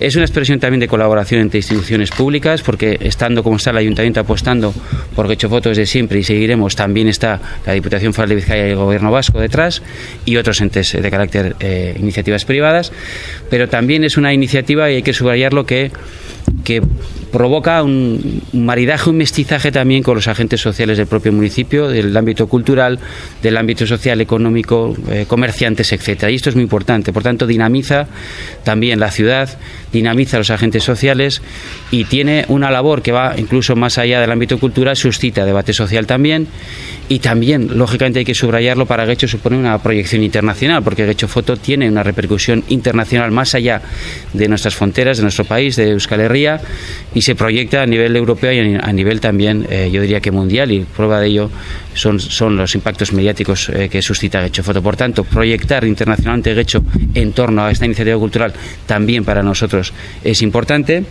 Es una expresión también de colaboración entre instituciones públicas, porque estando como está el Ayuntamiento apostando por Getxofoto desde siempre y seguiremos, también está la Diputación Foral de Vizcaya y el Gobierno Vasco detrás y otros entes de carácter iniciativas privadas, pero también es una iniciativa, y hay que subrayarlo, que provoca un maridaje, un mestizaje también con los agentes sociales del propio municipio, del ámbito cultural, del ámbito social, económico, comerciantes, etcétera. Y esto es muy importante. Por tanto, dinamiza también la ciudad, dinamiza a los agentes sociales y tiene una labor que va incluso más allá del ámbito cultural, suscita debate social también. Y también, lógicamente, hay que subrayarlo, para Getxo supone una proyección internacional, porque Getxofoto tiene una repercusión internacional más allá de nuestras fronteras, de nuestro país, de Euskal Herria, y se proyecta a nivel europeo y a nivel también, yo diría que mundial, y prueba de ello son los impactos mediáticos que suscita Getxofoto. Por tanto, proyectar internacionalmente Getxo en torno a esta iniciativa cultural también para nosotros es importante.